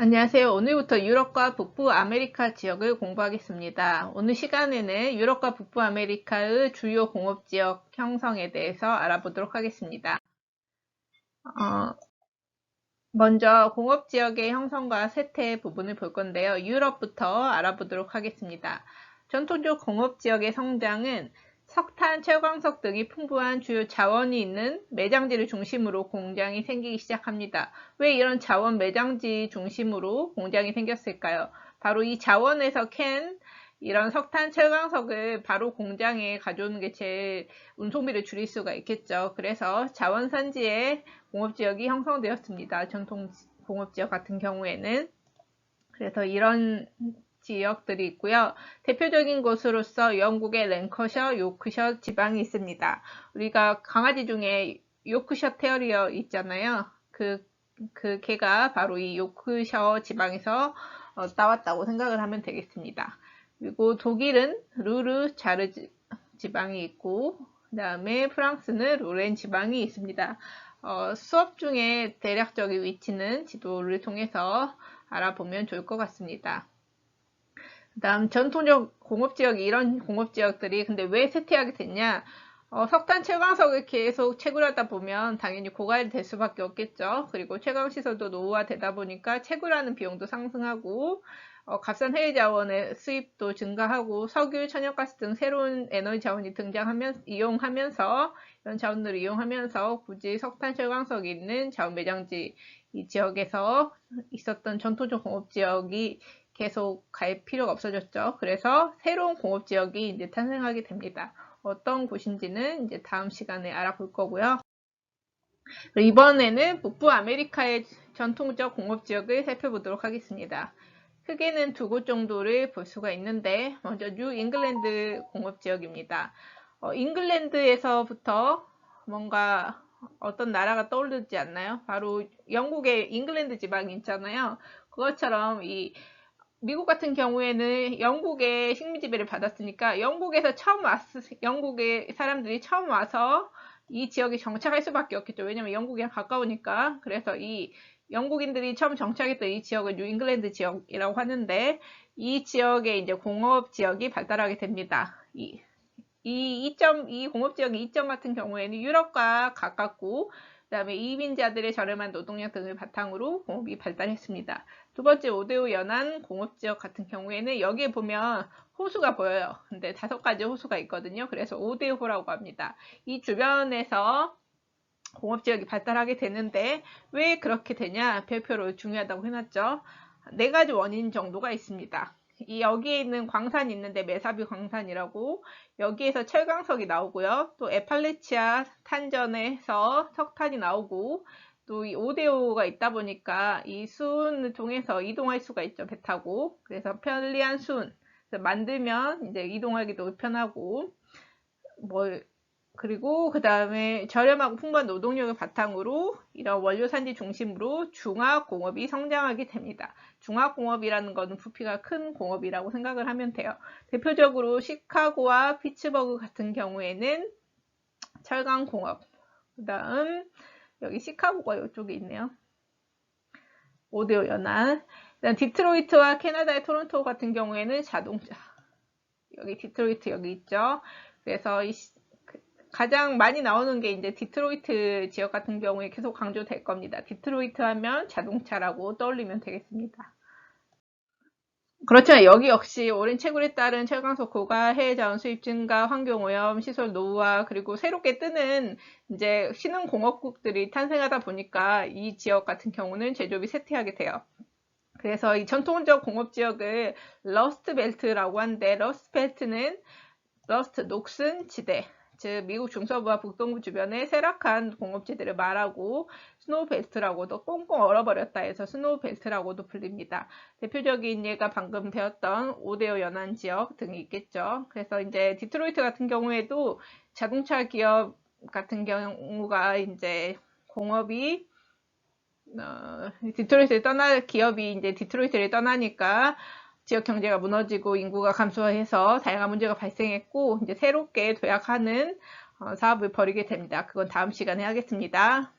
안녕하세요. 오늘부터 유럽과 북부 아메리카 지역을 공부하겠습니다. 오늘 시간에는 유럽과 북부 아메리카의 주요 공업지역 형성에 대해서 알아보도록 하겠습니다. 먼저 공업지역의 형성과 쇠퇴 부분을 볼 건데요. 유럽부터 알아보도록 하겠습니다. 전통적 공업지역의 성장은 석탄, 철광석 등이 풍부한 주요 자원이 있는 매장지를 중심으로 공장이 생기기 시작합니다. 왜 이런 자원 매장지 중심으로 공장이 생겼을까요? 바로 이 자원에서 캔 이런 석탄, 철광석을 바로 공장에 가져오는 게 제일 운송비를 줄일 수가 있겠죠. 그래서 자원산지에 공업지역이 형성되었습니다. 전통 공업지역 같은 경우에는. 그래서 이런 지역들이 있고요. 대표적인 곳으로서 영국의 랭커셔, 요크셔 지방이 있습니다. 우리가 강아지 중에 요크셔 테리어 있잖아요. 그 개가 바로 이 요크셔 지방에서 나왔다고 생각을 하면 되겠습니다. 그리고 독일은 루르 자르 지방이 있고, 그 다음에 프랑스는 로렌 지방이 있습니다. 수업 중에 대략적인 위치는 지도를 통해서 알아보면 좋을 것 같습니다. 그 다음 전통적 공업지역이 이런 공업지역들이 근데 왜 쇠퇴하게 됐냐? 석탄, 채광석을 계속 채굴하다 보면 당연히 고갈이 될 수밖에 없겠죠. 그리고 채광시설도 노후화되다 보니까 채굴하는 비용도 상승하고 값싼 해외 자원의 수입도 증가하고 석유, 천연가스 등 새로운 에너지 자원이 이용하면서 이런 자원들을 이용하면서 굳이 석탄, 철광석이 있는 자원 매장지 이 지역에서 있었던 전통적 공업지역이 계속 갈 필요가 없어졌죠. 그래서 새로운 공업지역이 이제 탄생하게 됩니다. 어떤 곳인지는 이제 다음 시간에 알아볼 거고요. 이번에는 북부 아메리카의 전통적 공업지역을 살펴보도록 하겠습니다. 크게는 두 곳 정도를 볼 수가 있는데 먼저 뉴 잉글랜드 공업지역입니다. 잉글랜드에서부터 뭔가 어떤 나라가 떠오르지 않나요? 바로 영국의 잉글랜드 지방이 있잖아요. 그것처럼 이 미국 같은 경우에는 영국의 식민 지배를 받았으니까 영국의 사람들이 처음 와서 이 지역에 정착할 수밖에 없겠죠. 왜냐면 영국이랑 가까우니까. 그래서 이 영국인들이 처음 정착했던 이 지역을 뉴 잉글랜드 지역이라고 하는데 이 지역에 이제 공업 지역이 발달하게 됩니다. 이 공업 지역의 이점 같은 경우에는 유럽과 가깝고 그다음에 이민자들의 저렴한 노동력 등을 바탕으로 공업이 발달했습니다. 두 번째 오데오 연안 공업지역 같은 경우에는 여기에 보면 호수가 보여요. 근데 5가지 호수가 있거든요. 그래서 오데오라고 합니다. 이 주변에서 공업지역이 발달하게 되는데 왜 그렇게 되냐? 별표로 중요하다고 해놨죠. 4가지 원인 정도가 있습니다. 여기에 있는 광산이 있는데 메사비 광산이라고 여기에서 철광석이 나오고요. 또 에팔레치아 탄전에서 석탄이 나오고 또 이 오데오가 있다 보니까 이 수운을 통해서 이동할 수가 있죠. 배 타고. 그래서 편리한 수운. 만들면 이제 이동하기도 편하고 그리고 그 다음에 저렴하고 풍부한 노동력을 바탕으로 이런 원료 산지 중심으로 중화공업이 성장하게 됩니다. 중화공업이라는 것은 부피가 큰 공업이라고 생각을 하면 돼요. 대표적으로 시카고와 피츠버그 같은 경우에는 철강공업, 그 다음 여기 시카고가 이쪽에 있네요. 오데오 연안. 그다음 디트로이트와 캐나다의 토론토 같은 경우에는 자동차. 여기 디트로이트 여기 있죠. 그래서 가장 많이 나오는 게 이제 디트로이트 지역 같은 경우에 계속 강조될 겁니다. 디트로이트 하면 자동차라고 떠올리면 되겠습니다. 그렇지만 여기 역시 오랜 채굴에 따른 철강석 고갈, 해외 자원 수입 증가, 환경 오염, 시설 노후화, 그리고 새롭게 뜨는 이제 신흥 공업국들이 탄생하다 보니까 이 지역 같은 경우는 제조업이 쇠퇴하게 돼요. 그래서 이 전통적 공업 지역을 러스트 벨트라고 하는데 러스트 벨트는 녹슨 지대, 즉 미국 중서부와 북동부 주변의 쇠락한 공업지대를 말하고 스노우 벨트라고도 꽁꽁 얼어버렸다 해서 스노우 벨트라고도 불립니다. 대표적인 예가 방금 배웠던 오데오 연안 지역 등이 있겠죠. 그래서 이제 디트로이트 같은 경우에도 자동차 기업 같은 경우가 이제 공업이 기업이 이제 디트로이트를 떠나니까 지역 경제가 무너지고 인구가 감소해서 다양한 문제가 발생했고 이제 새롭게 도약하는 사업을 벌이게 됩니다. 그건 다음 시간에 하겠습니다.